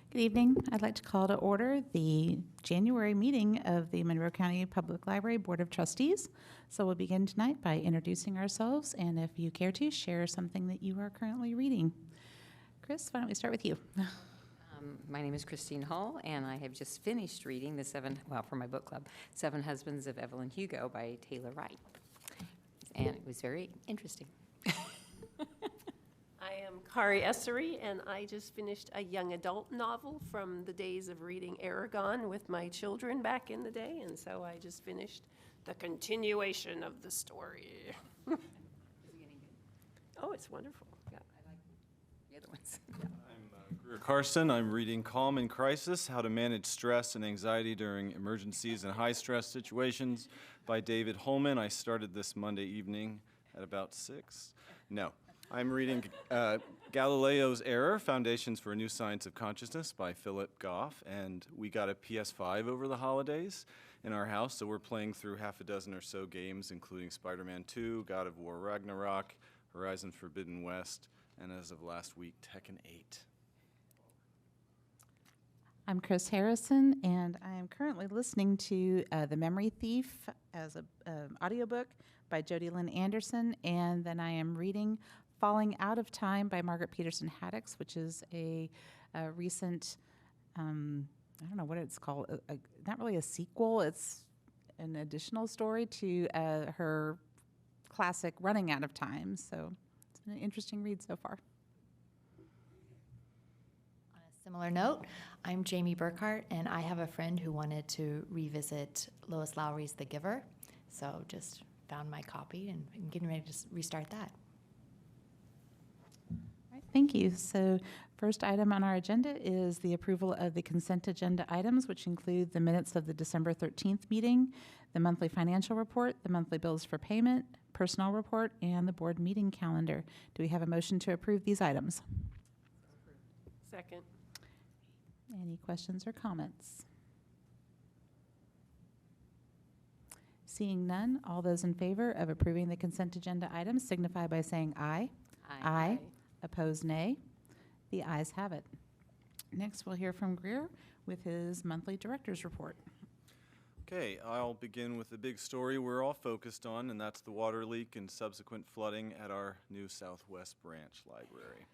Good evening. I'd like to call to order the January meeting of the Monroe County Public Library Board of Trustees. So we'll begin tonight by introducing ourselves, and if you care to, share something that you are currently reading. Chris, why don't we start with you? My name is Christine Hall, and I have just finished reading for my book club, Seven Husbands of Evelyn Hugo by Taylor Wright. And it was very interesting. I am Kari Essery, and I just finished a young adult novel from the days of reading Aragon with my children back in the day, and so I just finished the continuation of the story. Is it getting good? Oh, it's wonderful. Yeah. I like the other ones. I'm Greer Carson. I'm reading Calm in Crisis, How to Manage Stress and Anxiety During Emergencies and High-Stress Situations by David Holman. I started this Monday evening at about 6. No. I'm reading Galileo's Error, Foundations for a New Science of Consciousness by Philip Goff, and we got a PS5 over the holidays in our house, so we're playing through half a dozen or so games, including Spider-Man 2, God of War Ragnarok, Horizon Forbidden West, and as of last week, Tekken 8. I'm Chris Harrison, and I am currently listening to The Memory Thief as an audiobook by Jody Lynn Anderson, and then I am reading Falling Out of Time by Margaret Peterson Haddix, which is a recent, I don't know what it's called, not really a sequel, it's an additional story to her classic Running Out of Time. So it's been an interesting read so far. On a similar note, I'm Jamie Burkhart, and I have a friend who wanted to revisit Lois Lowry's The Giver, so just found my copy and I'm getting ready to restart that. Thank you. So first item on our agenda is the approval of the consent agenda items, which include the minutes of the December 13th meeting, the monthly financial report, the monthly bills for payment, personnel report, and the board meeting calendar. Do we have a motion to approve these items? Second. Any questions or comments? Seeing none, all those in favor of approving the consent agenda items signify by saying aye. Aye. Opposed, nay. The ayes have it. Next, we'll hear from Greer with his monthly director's report. Okay, I'll begin with the big story we're all focused on, and that's the water leak and subsequent flooding at our new Southwest Branch Library.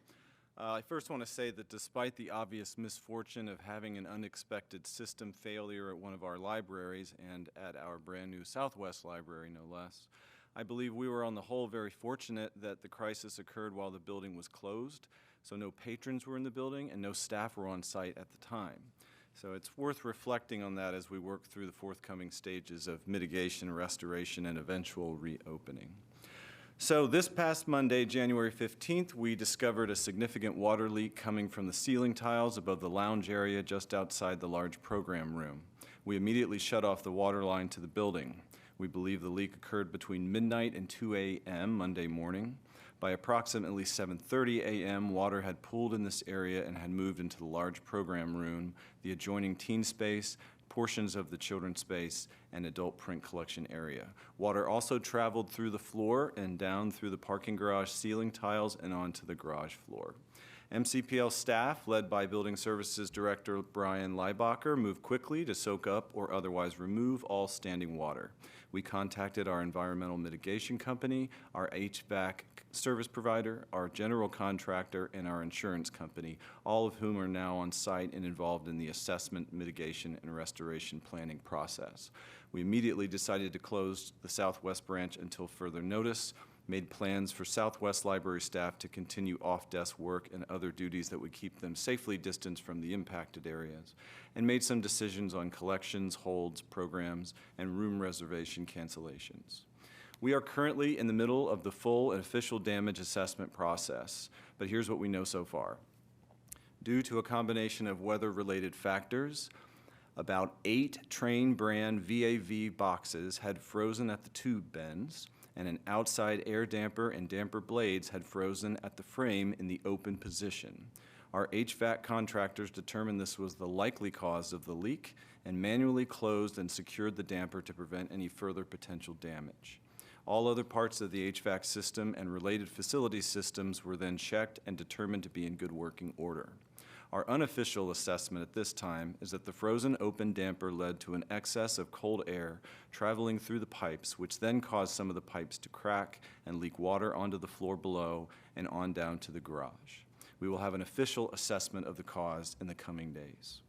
I first want to say that despite the obvious misfortune of having an unexpected system failure at one of our libraries and at our brand new Southwest Library, no less, I believe we were on the whole very fortunate that the crisis occurred while the building was closed, so no patrons were in the building and no staff were on site at the time. So it's worth reflecting on that as we work through the forthcoming stages of mitigation, restoration, and eventual reopening. So this past Monday, January 15th, we discovered a significant water leak coming from the ceiling tiles above the lounge area just outside the large program room. We immediately shut off the water line to the building. We believe the leak occurred between midnight and 2 a.m. Monday morning. By approximately 7:30 a.m., water had pooled in this area and had moved into the large program room, the adjoining teen space, portions of the children's space, and adult print collection area. Water also traveled through the floor and down through the parking garage ceiling tiles and onto the garage floor. MCPL staff, led by Building Services Director Brian Leibacher, moved quickly to soak up or otherwise remove all standing water. We contacted our environmental mitigation company, our HVAC service provider, our general contractor, and our insurance company, all of whom are now on site and involved in the assessment, mitigation, and restoration planning process. We immediately decided to close the Southwest branch until further notice, made plans for Southwest Library staff to continue off-desk work and other duties that would keep them safely distanced from the impacted areas, and made some decisions on collections, holds, programs, and room reservation cancellations. We are currently in the middle of the full and official damage assessment process, but here's what we know so far. Due to a combination of weather-related factors, about 8 train brand VAV boxes had frozen at the tube bends, and an outside air damper and damper blades had frozen at the frame in the open position. Our HVAC contractors determined this was the likely cause of the leak and manually closed and secured the damper to prevent any further potential damage. All other parts of the HVAC system and related facility systems were then checked and determined to be in good working order. Our unofficial assessment at this time is that the frozen open damper led to an excess of cold air traveling through the pipes, which then caused some of the pipes to crack and leak water onto the floor below and on down to the garage. We will have an official assessment of the cause in the coming days.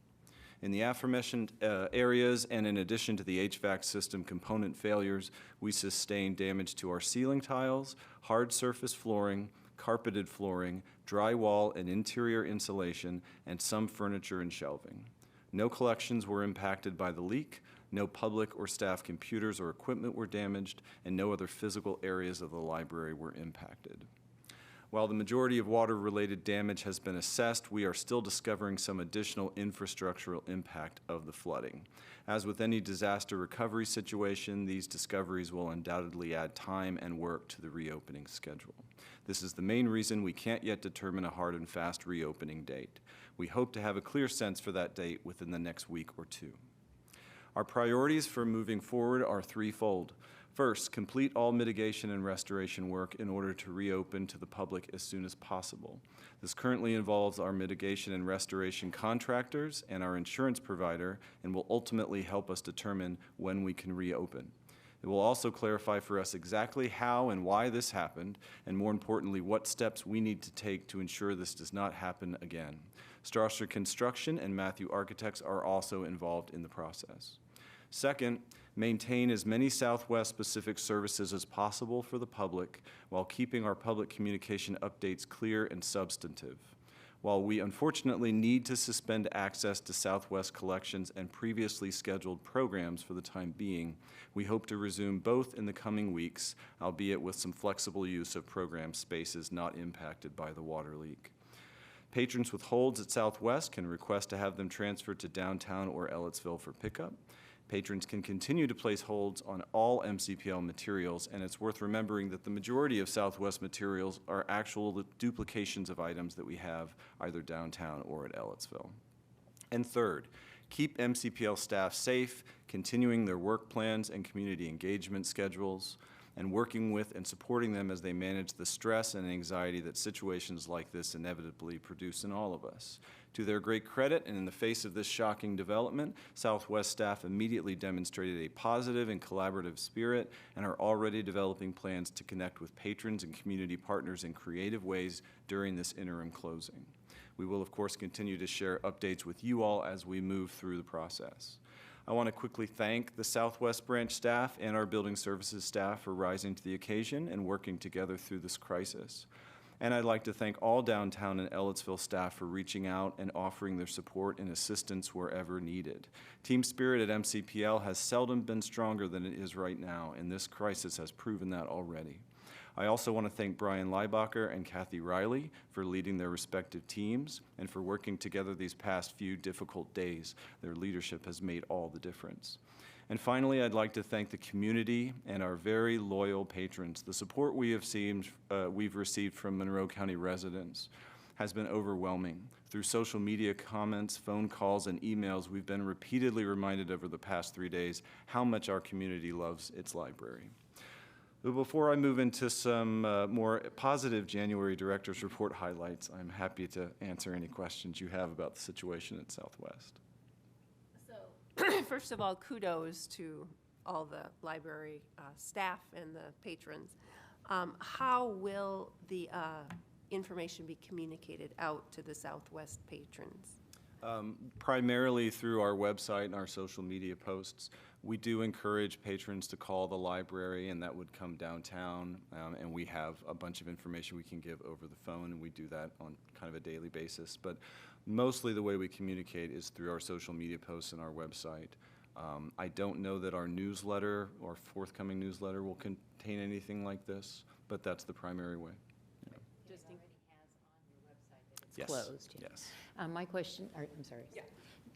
In the aforementioned areas, and in addition to the HVAC system component failures, we sustained damage to our ceiling tiles, hard surface flooring, carpeted flooring, drywall and interior insulation, and some furniture and shelving. No collections were impacted by the leak, no public or staff computers or equipment were damaged, and no other physical areas of the library were impacted. While the majority of water-related damage has been assessed, we are still discovering some additional infrastructural impact of the flooding. As with any disaster recovery situation, these discoveries will undoubtedly add time and work to the reopening schedule. This is the main reason we can't yet determine a hard and fast reopening date. We hope to have a clear sense for that date within the next week or two. Our priorities for moving forward are threefold. First, complete all mitigation and restoration work in order to reopen to the public as soon as possible. This currently involves our mitigation and restoration contractors and our insurance provider, and will ultimately help us determine when we can reopen. It will also clarify for us exactly how and why this happened, and more importantly, what steps we need to take to ensure this does not happen again. Strasser Construction and Matthew Architects are also involved in the process. Second, maintain as many Southwest-specific services as possible for the public while keeping our public communication updates clear and substantive. While we unfortunately need to suspend access to Southwest collections and previously scheduled programs for the time being, we hope to resume both in the coming weeks, albeit with some flexible use of program spaces not impacted by the water leak. Patrons with holds at Southwest can request to have them transferred to downtown or Ellettsville for pickup. Patrons can continue to place holds on all MCPL materials, and it's worth remembering that the majority of Southwest materials are actual duplications of items that we have either downtown or at Ellettsville. And third, keep MCPL staff safe, continuing their work plans and community engagement schedules, and working with and supporting them as they manage the stress and anxiety that situations like this inevitably produce in all of us. To their great credit, and in the face of this shocking development, Southwest staff immediately demonstrated a positive and collaborative spirit and are already developing plans to connect with patrons and community partners in creative ways during this interim closing. We will, of course, continue to share updates with you all as we move through the process. I want to quickly thank the Southwest branch staff and our building services staff for rising to the occasion and working together through this crisis. And I'd like to thank all downtown and Ellettsville staff for reaching out and offering their support and assistance wherever needed. Team spirit at MCPL has seldom been stronger than it is right now, and this crisis has proven that already. I also want to thank Brian Leibacher and Kathy Riley for leading their respective teams and for working together these past few difficult days. Their leadership has made all the difference. And finally, I'd like to thank the community and our very loyal patrons. The support we've received from Monroe County residents has been overwhelming. Through social media comments, phone calls, and emails, we've been repeatedly reminded over the past 3 days how much our community loves its library. But before I move into some more positive January Director's Report highlights, I'm happy to answer any questions you have about the situation at Southwest. First of all, kudos to all the library staff and the patrons. How will the information be communicated out to the Southwest patrons? Primarily through our website and our social media posts. We do encourage patrons to call the library, and that would come downtown, and we have a bunch of information we can give over the phone, and we do that on kind of a daily basis. But mostly the way we communicate is through our social media posts and our website. I don't know that our newsletter or forthcoming newsletter will contain anything like this, but that's the primary way. Yeah. Just already has on your website that it's Yes. closed. Yes. My question, I'm sorry. Yeah.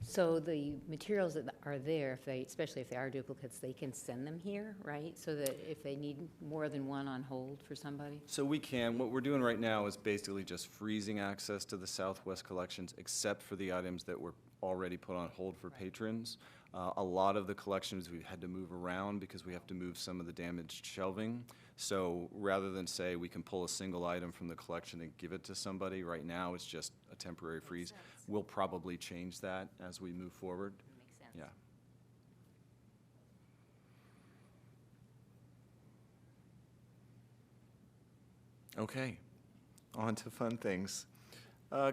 So the materials that are there, if they, especially if they are duplicates, they can send them here, right? So that if they need more than one on hold for somebody? So we can. What we're doing right now is basically just freezing access to the Southwest collections, except for the items that were already put on hold for patrons. A lot of the collections we've had to move around because we have to move some of the damaged shelving. So rather than say we can pull a single item from the collection and give it to somebody, right now it's just a temporary freeze. We'll probably change that as we move forward. Makes sense. Yeah. Okay, on to fun things.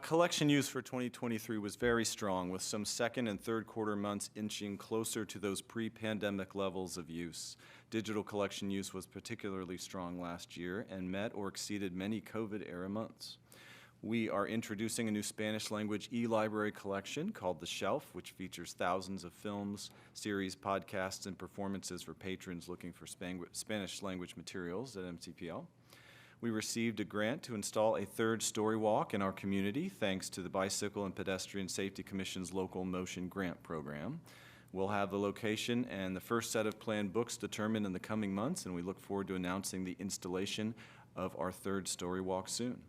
Collection use for 2023 was very strong, with some second and third quarter months inching closer to those pre-pandemic levels of use. Digital collection use was particularly strong last year and met or exceeded many COVID-era months. We are introducing a new Spanish language e-library collection called The Shelf, which features thousands of films, series, podcasts, and performances for patrons looking for Spanish language materials at MCPL. We received a grant to install a third story walk in our community thanks to the Bicycle and Pedestrian Safety Commission's local motion grant program. We'll have the location and the first set of planned books determined in the coming months, and we look forward to announcing the installation of our third story walk soon.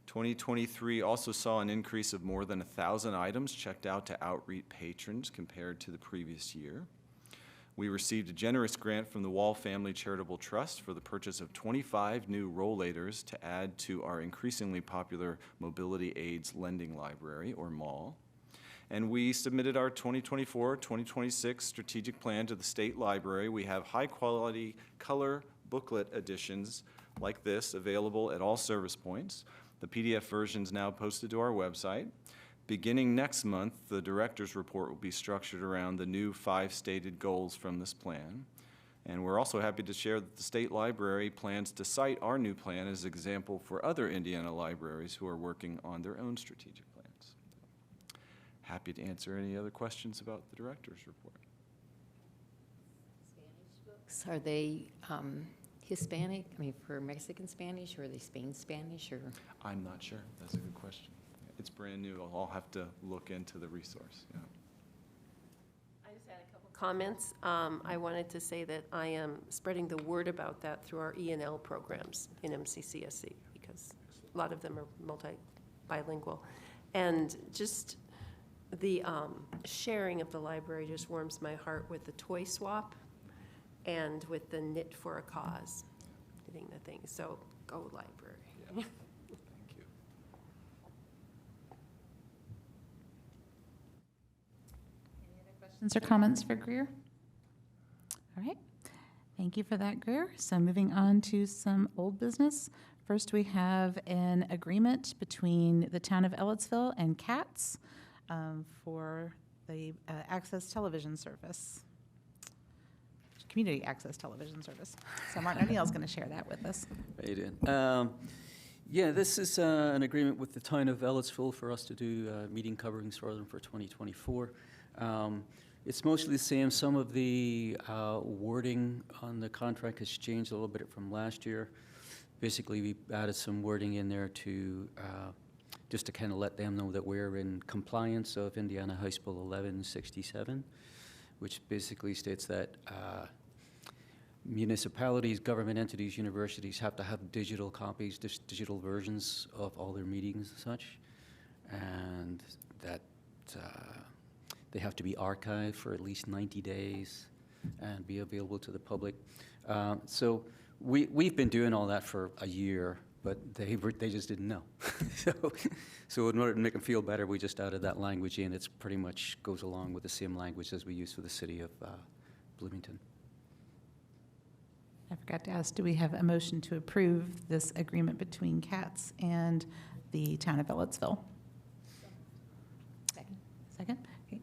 2023 also saw an increase of more than 1,000 items checked out to outreach patrons compared to the previous year. We received a generous grant from the Wall Family Charitable Trust for the purchase of 25 new rollators to add to our increasingly popular Mobility Aids Lending Library, or MALL. And we submitted our 2024-2026 strategic plan to the State Library. We have high-quality color booklet editions like this available at all service points. The PDF version is now posted to our website. Beginning next month, the director's report will be structured around the new 5 stated goals from this plan. And we're also happy to share that the State Library plans to cite our new plan as an example for other Indiana libraries who are working on their own strategic plans. Happy to answer any other questions about the director's report. Spanish books, are they Hispanic, I mean, for Mexican Spanish, or are they Spain Spanish, or? I'm not sure. That's a good question. It's brand new. I'll have to look into the resource. Yeah. I just had a couple comments. I wanted to say that I am spreading the word about that through our E&L programs in MCCSC, because a lot of them are bilingual. And just the sharing of the library just warms my heart with the toy swap and with the Knit for a Cause, knitting the thing. So go library. Yeah. Questions or comments for Greer? All right. Thank you for that, Greer. So moving on to some old business. First, we have an agreement between the town of Ellettsville and CATS for the access television service, community access television service. So Martin O'Neill's going to share that with us. How you doing? Yeah, this is an agreement with the town of Ellettsville for us to do meeting coverings for them for 2024. It's mostly the same. Some of the wording on the contract has changed a little bit from last year. Basically, we added some wording in there to just to kind of let them know that we're in compliance of Indiana House Bill 1167, which basically states that municipalities, government entities, universities have to have digital copies, digital versions of all their meetings and such, and that they have to be archived for at least 90 days and be available to the public. So we've been doing all that for a year, but they just didn't know. So in order to make them feel better, we just added that language in. It's pretty much goes along with the same language as we use for the city of Bloomington. I forgot to ask, do we have a motion to approve this agreement between CATS and the town of Ellettsville? Second. Second? Okay.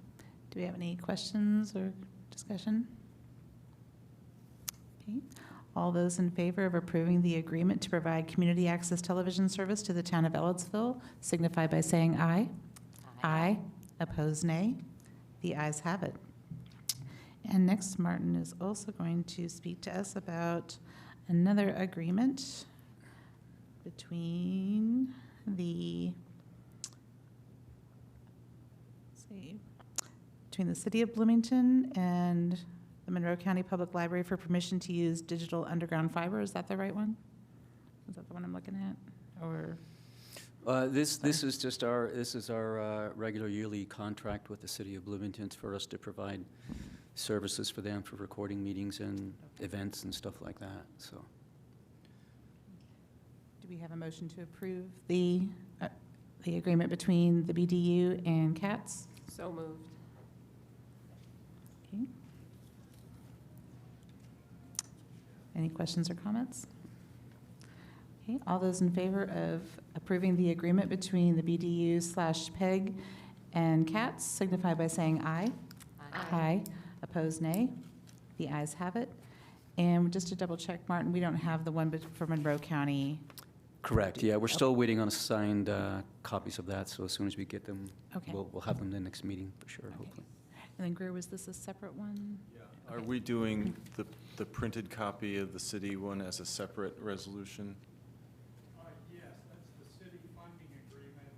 Do we have any questions or discussion? Okay. All those in favor of approving the agreement to provide community access television service to the town of Ellettsville signify by saying aye. Aye. Opposed, nay. The ayes have it. And next, Martin is also going to speak to us about another agreement between the City of Bloomington and the Monroe County Public Library for permission to use digital underground fiber. Is that the right one? Is that the one I'm looking at? Or This is just our regular yearly contract with the city of Bloomington for us to provide services for them for recording meetings and events and stuff like that, so. Do we have a motion to approve the agreement between the BDU and CATS? So moved. Okay. Any questions or comments? Okay, all those in favor of approving the agreement between the BDU/PEG and CATS signify by saying aye. Aye. Opposed, nay. The ayes have it. And just to double check, Martin, we don't have the one for Monroe County. Correct, yeah, we're still waiting on signed copies of that, so as soon as we get them, Okay. we'll have them the next meeting, for sure, Okay. hopefully. And then Greer, was this a separate one? Are we doing the printed copy of the city one as a separate resolution? Yes, that's the city funding agreement.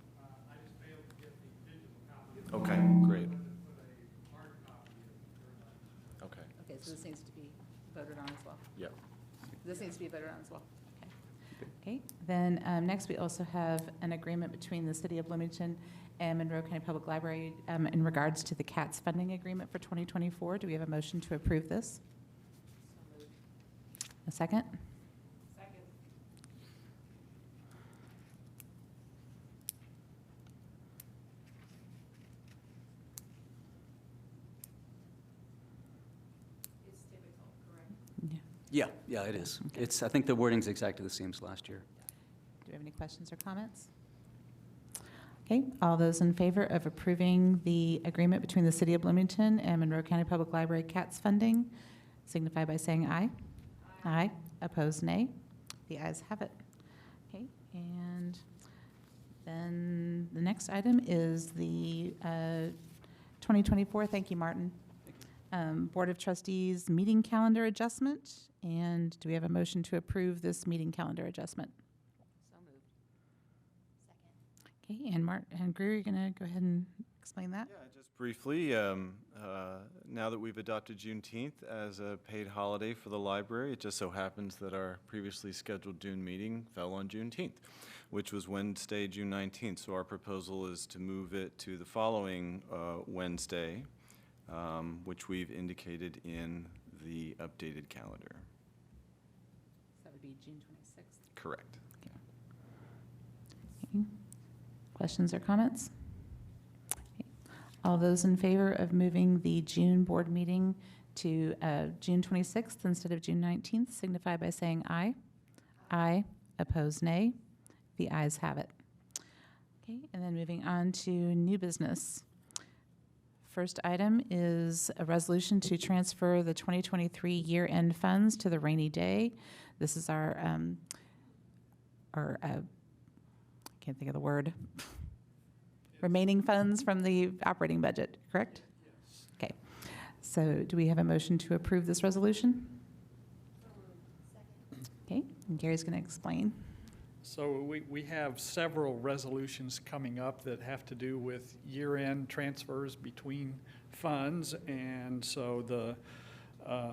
I just failed to get the digital copy. Okay, great. Put a hard copy of your Okay, Okay, so this needs to be voted on as well. yeah. This needs to be voted on as well. Okay, then next we also have an agreement between the City of Bloomington and Monroe County Public Library in regards to the CATS funding agreement for 2024. Do we have a motion to approve this? A second? Second. It's typical, correct? Yeah. Yeah, it is. Okay. I think the wording's exactly the same as last year. Do we have any questions or comments? Okay, all those in favor of approving the agreement between the City of Bloomington and Monroe County Public Library CATS funding signify by saying aye. Aye. Opposed, nay. The ayes have it. Okay, and then the next item is the 2024, thank you, Martin, Board of Trustees meeting calendar adjustment. And do we have a motion to approve this meeting calendar adjustment? So moved. Okay, and Greer, you're going to go ahead and explain that? Yeah, just briefly, now that we've adopted Juneteenth as a paid holiday for the library, it just so happens that our previously scheduled June meeting fell on Juneteenth, which was Wednesday, June 19th. So our proposal is to move it to the following Wednesday, which we've indicated in the updated calendar. That would be June 26th. Correct. Okay. Questions or comments? Okay. All those in favor of moving the June board meeting to June 26th instead of June 19th signify by saying aye. Aye. Opposed, nay. The ayes have it. Okay, and then moving on to new business. First item is a resolution to transfer the 2023 year-end funds to the rainy day. This is our I can't think of the word, remaining funds from the operating budget, correct? Yes. Okay. So do we have a motion to approve this resolution? Okay, and Gary's going to explain. So we have several resolutions coming up that have to do with year-end transfers between funds, and so the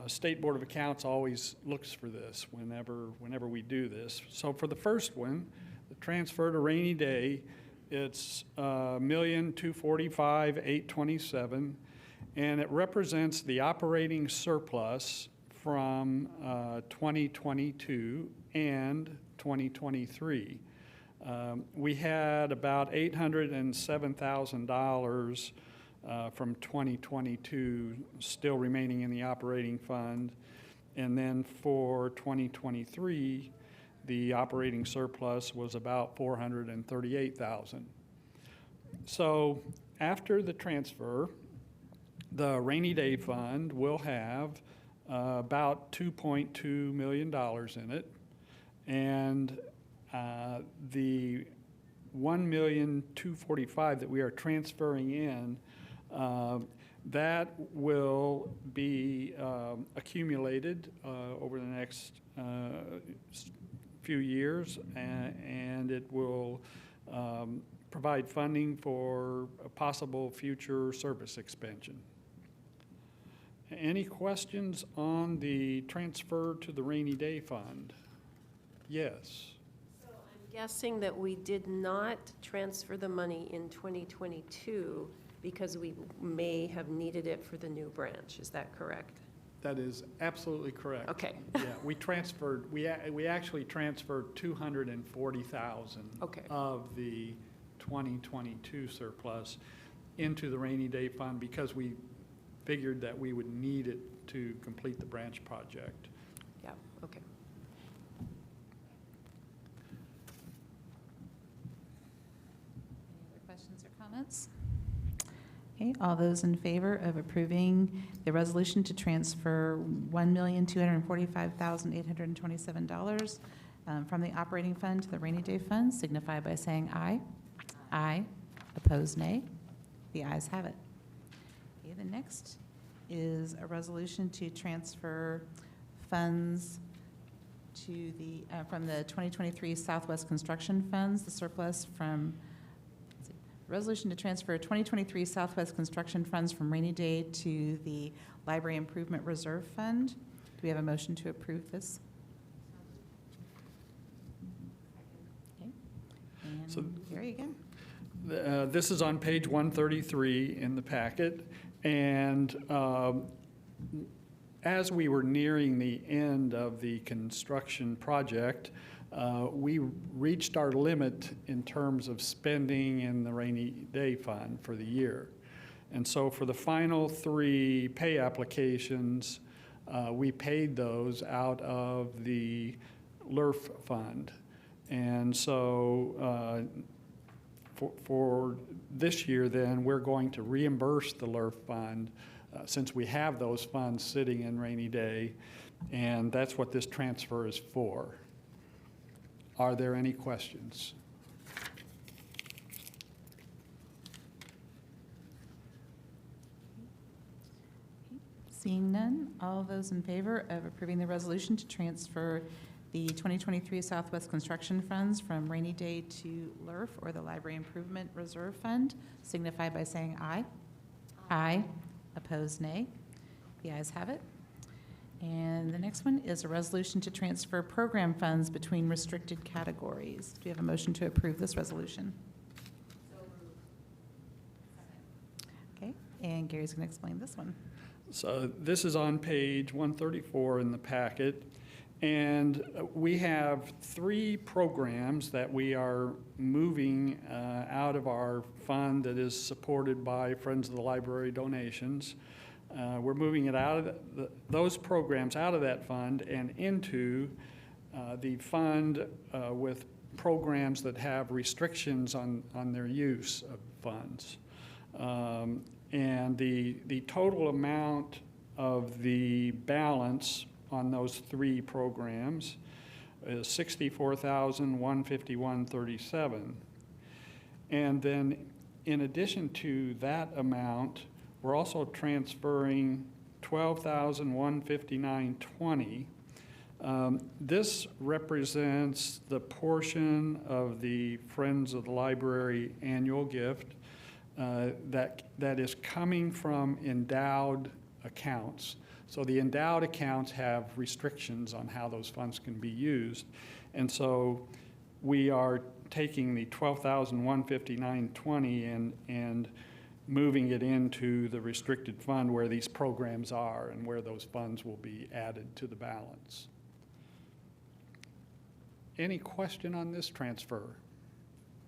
State Board of Accounts always looks for this whenever we do this. So for the first one, the transfer to rainy day, it's $1,245,827, and it represents the operating surplus from 2022 and 2023. We had about $807,000 from 2022 still remaining in the operating fund. And then for 2023, the operating surplus was about $438,000. So after the transfer, the rainy day fund will have about $2.2 million in it. And the $1,245,000 that we are transferring in, that will be accumulated over the next few years, and it will provide funding for a possible future service expansion. Any questions on the transfer to the rainy day fund? Yes. So I'm guessing that we did not transfer the money in 2022 because we may have needed it for the new branch. Is that correct? That is absolutely correct. Okay. Yeah, we actually transferred 240,000 Okay. of the 2022 surplus into the rainy day fund because we figured that we would need it to complete the branch project. Yeah, okay. Any other questions or comments? Okay, all those in favor of approving the resolution to transfer $1,245,827 from the operating fund to the rainy day fund signify by saying aye. Aye. Opposed, nay. The ayes have it. Okay, the next is a resolution to transfer funds to the, from the 2023 Southwest Construction Funds, the surplus from, resolution to transfer 2023 Southwest Construction Funds from rainy day to the Library Improvement Reserve Fund. Do we have a motion to approve this? Okay. So- And Gary again. This is on page 133 in the packet, and as we were nearing the end of the construction project, we reached our limit in terms of spending in the rainy day fund for the year. And so for the final 3 pay applications, we paid those out of the LRF fund. And so for this year, then, we're going to reimburse the LRF fund since we have those funds sitting in rainy day, and that's what this transfer is for. Are there any questions? Seeing none, all those in favor of approving the resolution to transfer the 2023 Southwest Construction Funds from rainy day to LRF, or the Library Improvement Reserve Fund, signify by saying aye. Aye. Opposed, nay. The ayes have it. And the next one is a resolution to transfer program funds between restricted categories. Do we have a motion to approve this resolution? Okay, and Gary's going to explain this one. So this is on page 134 in the packet, and we have 3 programs that we are moving out of our fund that is supported by Friends of the Library donations. We're moving it out of those programs out of that fund and into the fund with programs that have restrictions on their use of funds. And the total amount of the balance on those 3 programs is $64,151.37. And then in addition to that amount, we're also transferring $12,159.20. This represents the portion of the Friends of the Library annual gift that is coming from endowed accounts. So the endowed accounts have restrictions on how those funds can be used. And so we are taking the $12,159.20 and moving it into the restricted fund where these programs are and where those funds will be added to the balance. Any question on this transfer?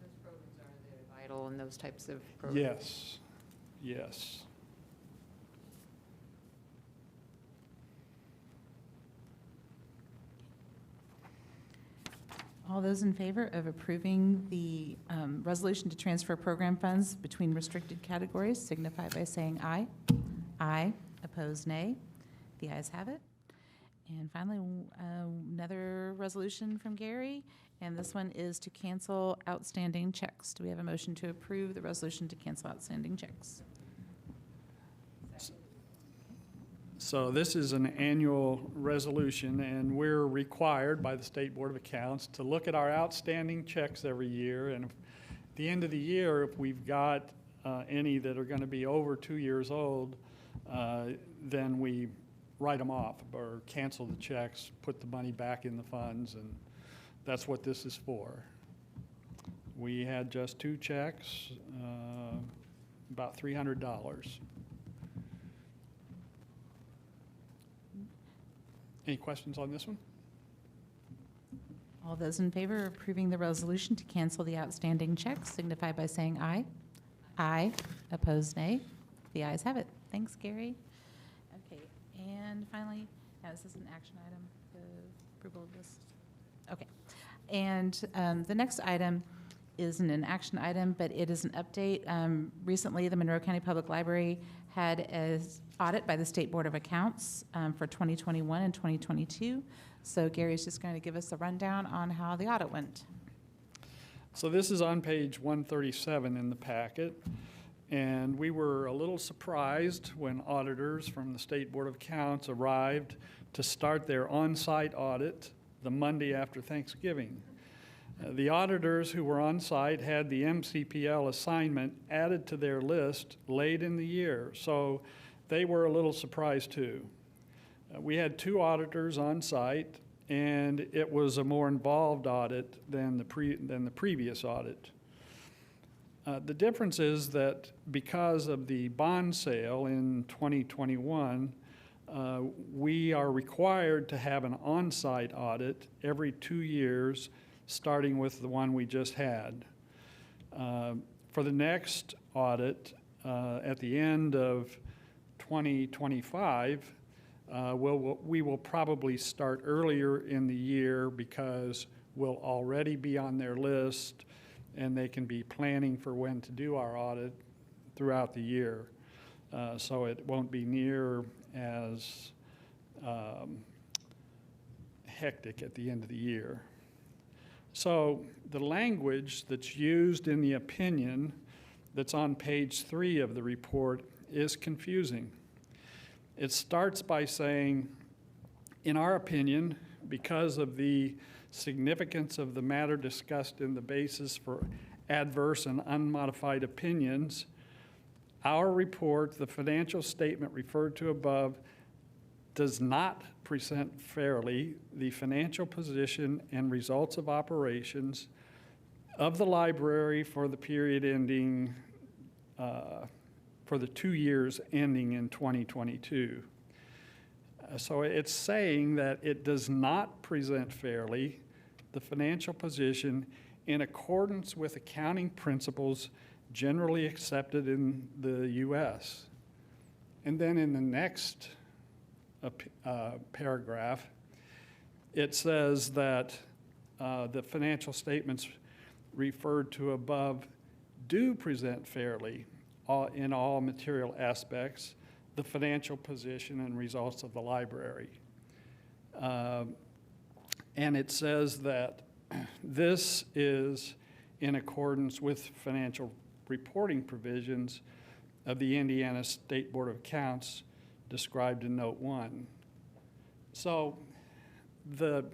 Those programs are the vital and those types of programs? Yes, yes. All those in favor of approving the resolution to transfer program funds between restricted categories signify by saying aye. Aye. Opposed, nay. The ayes have it. And finally, another resolution from Gary, and this one is to cancel outstanding checks. Do we have a motion to approve the resolution to cancel outstanding checks? So this is an annual resolution, and we're required by the State Board of Accounts to look at our outstanding checks every year. And at the end of the year, if we've got any that are going to be over 2 years old, then we write them off or cancel the checks, put the money back in the funds, and that's what this is for. We had just 2 checks, about $300. Any questions on this one? All those in favor of approving the resolution to cancel the outstanding checks signify by saying aye. Aye. Opposed, nay. The ayes have it. Thanks, Gary. Okay, and finally, now is this an action item, the approval of this? Okay. And the next item isn't an action item, but it is an update. Recently, the Monroe County Public Library had an audit by the State Board of Accounts for 2021 and 2022. So Gary's just going to give us a rundown on how the audit went. So this is on page 137 in the packet, and we were a little surprised when auditors from the State Board of Accounts arrived to start their on-site audit the Monday after Thanksgiving. The auditors who were on site had the MCPL assignment added to their list late in the year, so they were a little surprised too. We had 2 auditors on site, and it was a more involved audit than the previous audit. The difference is that because of the bond sale in 2021, we are required to have an on-site audit every 2 years, starting with the one we just had. For the next audit, at the end of 2025, we will probably start earlier in the year because we'll already be on their list and they can be planning for when to do our audit throughout the year. So it won't be near as hectic at the end of the year. So the language that's used in the opinion that's on page 3 of the report is confusing. It starts by saying, in our opinion, because of the significance of the matter discussed in the basis for adverse and unmodified opinions, our report, the financial statement referred to above, does not present fairly the financial position and results of operations of the library for the period ending for the 2 years ending in 2022. So it's saying that it does not present fairly the financial position in accordance with accounting principles generally accepted in the U.S. And then in the next paragraph, it says that the financial statements referred to above do present fairly in all material aspects the financial position and results of the library. And it says that this is in accordance with financial reporting provisions of the Indiana State Board of Accounts described in Note 1. So the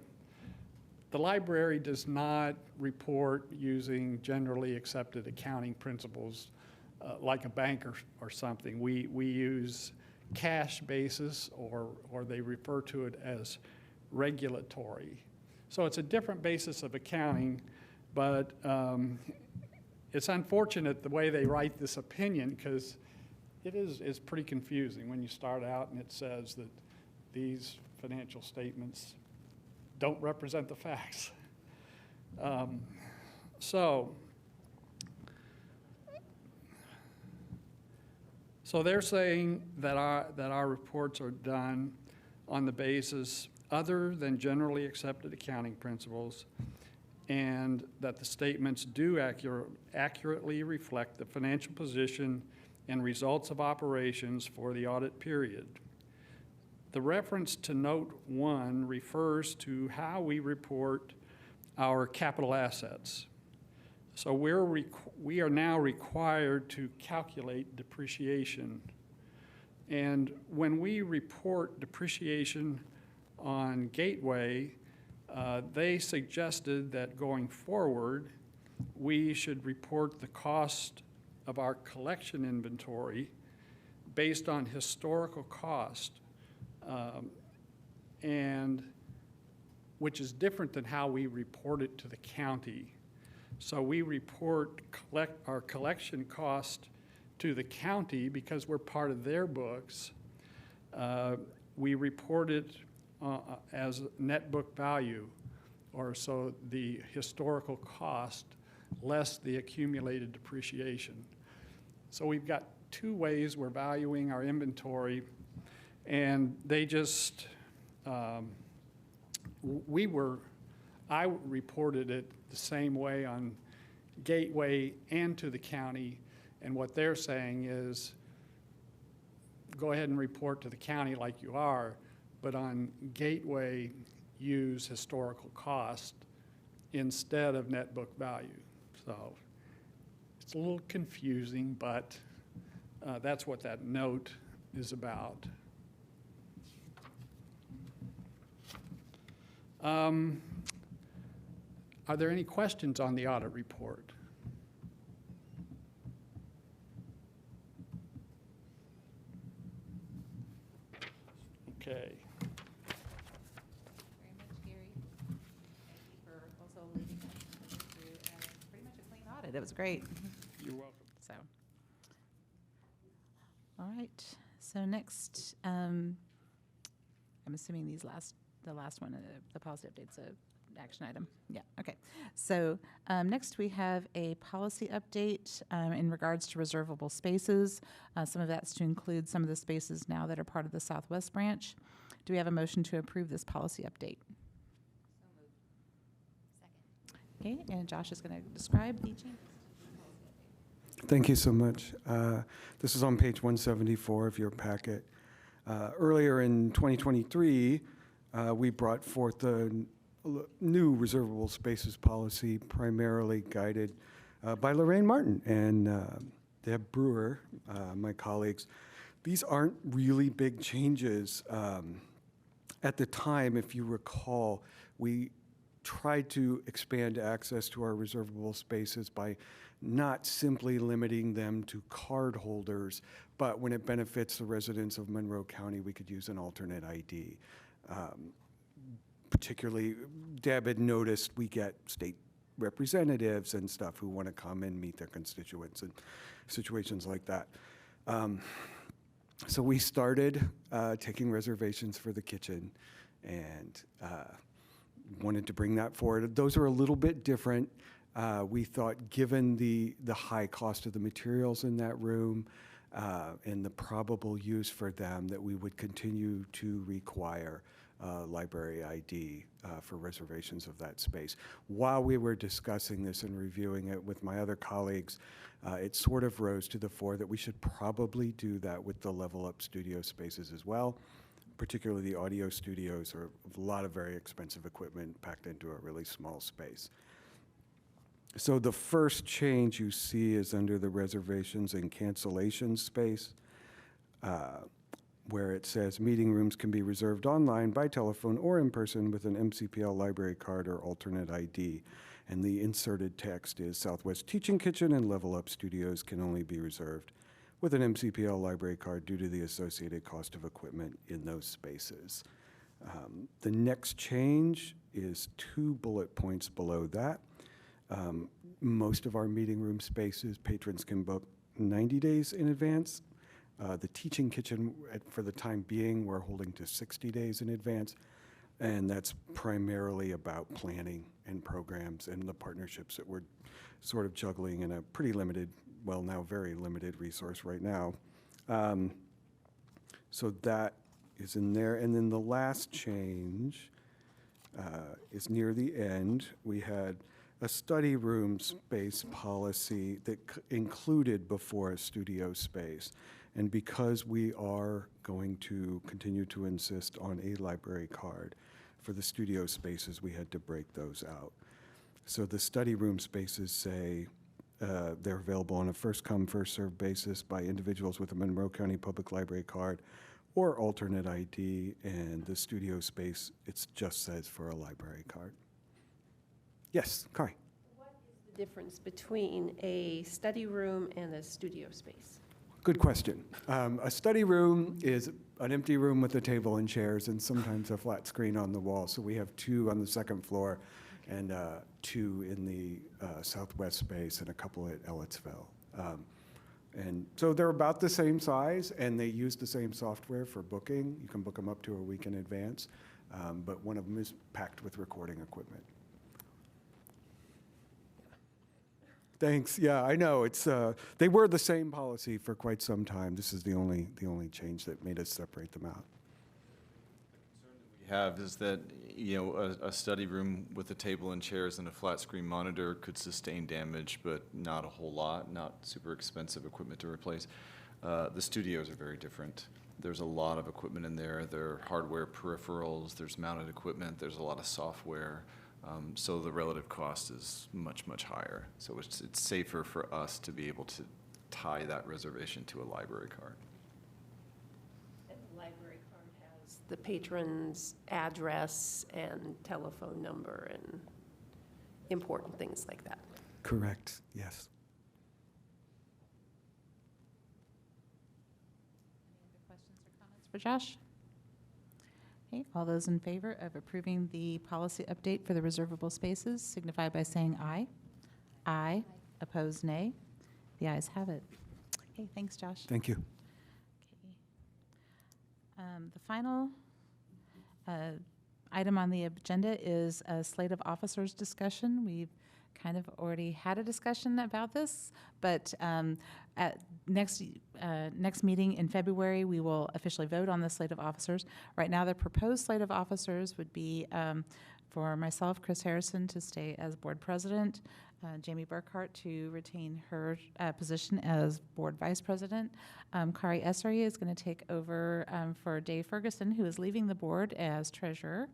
library does not report using generally accepted accounting principles like a bank or something. We use cash basis, or they refer to it as regulatory. So it's a different basis of accounting, but it's unfortunate the way they write this opinion, because it's pretty confusing when you start out and it says that these financial statements don't represent the facts. So they're saying that our reports are done on the basis other than generally accepted accounting principles, and that the statements do accurately reflect the financial position and results of operations for the audit period. The reference to Note 1 refers to how we report our capital assets. So we are now required to calculate depreciation. And when we report depreciation on Gateway, they suggested that going forward, we should report the cost of our collection inventory based on historical cost, and which is different than how we report it to the county. So we report our collection cost to the county because we're part of their books. We report it as net book value, or so the historical cost less the accumulated depreciation. So we've got two ways we're valuing our inventory, and they just, I reported it the same way on Gateway and to the county, and what they're saying is, go ahead and report to the county like you are, but on Gateway, use historical cost instead of net book value. So it's a little confusing, but that's what that note is about. Are there any questions on the audit report? Okay. Very much, Gary. Thank you for also leading us through pretty much a clean audit. It was great. You're welcome. So, all right. So next, I'm assuming the last one, the policy update's a action item. Yeah. Okay. So next we have a policy update in regards to reservable spaces. Some of that's to include some of the spaces now that are part of the Southwest branch. Do we have a motion to approve this policy update? So moved. Okay. And Josh is going to describe the changes. Thank you so much. This is on page 174 of your packet. Earlier in 2023, we brought forth the new reservable spaces policy, primarily guided by Lorraine Martin and Deb Brewer, my colleagues. These aren't really big changes. At the time, if you recall, we tried to expand access to our reservable spaces by not simply limiting them to card holders, but when it benefits the residents of Monroe County, we could use an alternate ID. Particularly, Deb had noticed we get state representatives and stuff who want to come and meet their constituents and situations like that. So we started taking reservations for the kitchen and wanted to bring that forward. Those are a little bit different. We thought, given the high cost of the materials in that room and the probable use for them, that we would continue to require library ID for reservations of that space. While we were discussing this and reviewing it with my other colleagues, it sort of rose to the fore that we should probably do that with the Level Up studio spaces as well. Particularly the audio studios are a lot of very expensive equipment packed into a really small space. So the first change you see is under the reservations and cancellation space, where it says meeting rooms can be reserved online, by telephone, or in person with an MCPL library card or alternate ID. And the inserted text is Southwest Teaching Kitchen and Level Up Studios can only be reserved with an MCPL library card due to the associated cost of equipment in those spaces. The next change is 2 bullet points below that. Most of our meeting room spaces, patrons can book 90 days in advance. The teaching kitchen, for the time being, we're holding to 60 days in advance, and that's primarily about planning and programs and the partnerships that we're sort of juggling in a pretty limited, well, now very limited resource right now. So that is in there. And then the last change is near the end. We had a study room space policy that included before a studio space. And because we are going to continue to insist on a library card for the studio spaces, we had to break those out. So the study room spaces say they're available on a first-come, first-served basis by individuals with a Monroe County Public Library card or alternate ID, and the studio space, it just says for a library card. Yes, Kari. What is the difference between a study room and a studio space? Good question. A study room is an empty room with a table and chairs and sometimes a flat screen on the wall. So we have 2 on the second floor and 2 in the southwest space and a couple at Ellettsville. And so they're about the same size, and they use the same software for booking. You can book them up to a week in advance, but one of them is packed with recording equipment. Thanks. Yeah, I know. It's they were the same policy for quite some time. This is the only change that made us separate them out. We have is that, you know, a study room with a table and chairs and a flat screen monitor could sustain damage, but not a whole lot, not super expensive equipment to replace. The studios are very different. There's a lot of equipment in there. There are hardware peripherals, there's mounted equipment, there's a lot of software. So the relative cost is much, much higher. So it's safer for us to be able to tie that reservation to a library card. And the library card has the patron's address and telephone number and important things like that. Correct. Yes. Any other questions or comments for Josh? Okay, all those in favor of approving the policy update for the reservable spaces signify by saying aye. Aye. Opposed, nay. The ayes have it. Okay, thanks, Josh. Thank you. Okay. The final item on the agenda is a slate of officers discussion. We've kind of already had a discussion about this, but at next meeting in February, we will officially vote on the slate of officers. Right now, the proposed slate of officers would be for myself, Chris Harrison, to stay as board president, Jamie Burkhart to retain her position as board vice president. Kari Essery is going to take over for Dave Ferguson, who is leaving the board as treasurer.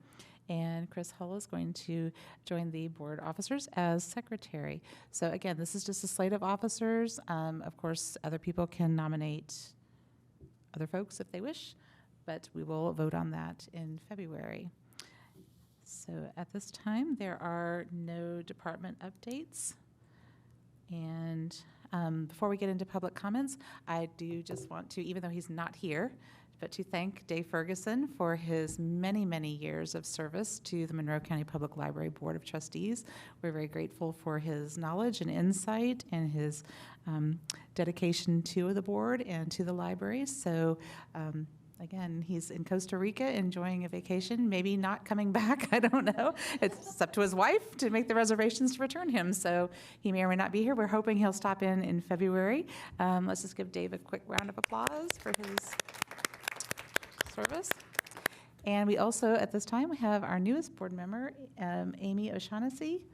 And Chris Hull is going to join the board officers as secretary. So again, this is just a slate of officers. Of course, other people can nominate other folks if they wish, but we will vote on that in February. So at this time, there are no department updates. And before we get into public comments, I do just want to, even though he's not here, but to thank Dave Ferguson for his many, many years of service to the Monroe County Public Library Board of Trustees. We're very grateful for his knowledge and insight and his dedication to the board and to the library. So again, he's in Costa Rica enjoying a vacation, maybe not coming back, I don't know. It's up to his wife to make the reservations to return him, so he may or may not be here. We're hoping he'll stop in February. Let's just give Dave a quick round of applause for his service. And we also, at this time, we have our newest board member, Amy O'Shaughnessy.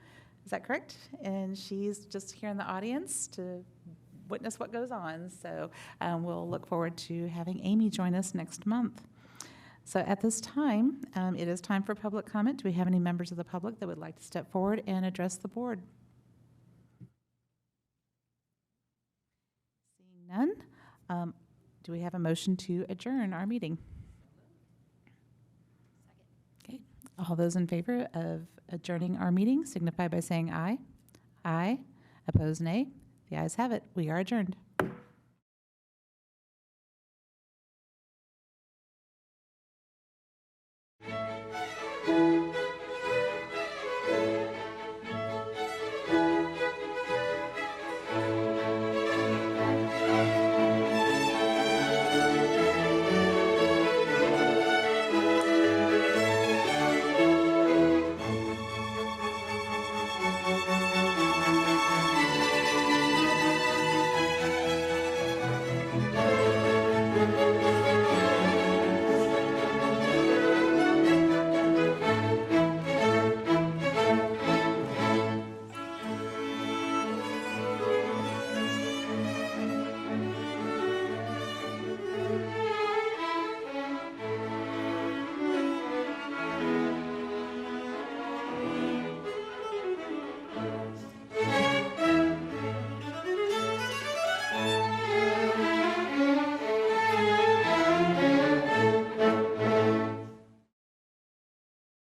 Is that correct? And she's just here in the audience to witness what goes on. So we'll look forward to having Amy join us next month. So at this time, it is time for public comment. Do we have any members of the public that would like to step forward and address the board? Seeing none, do we have a motion to adjourn our meeting? Okay. All those in favor of adjourning our meeting signify by saying aye. Aye. Opposed, nay. The ayes have it. We are adjourned.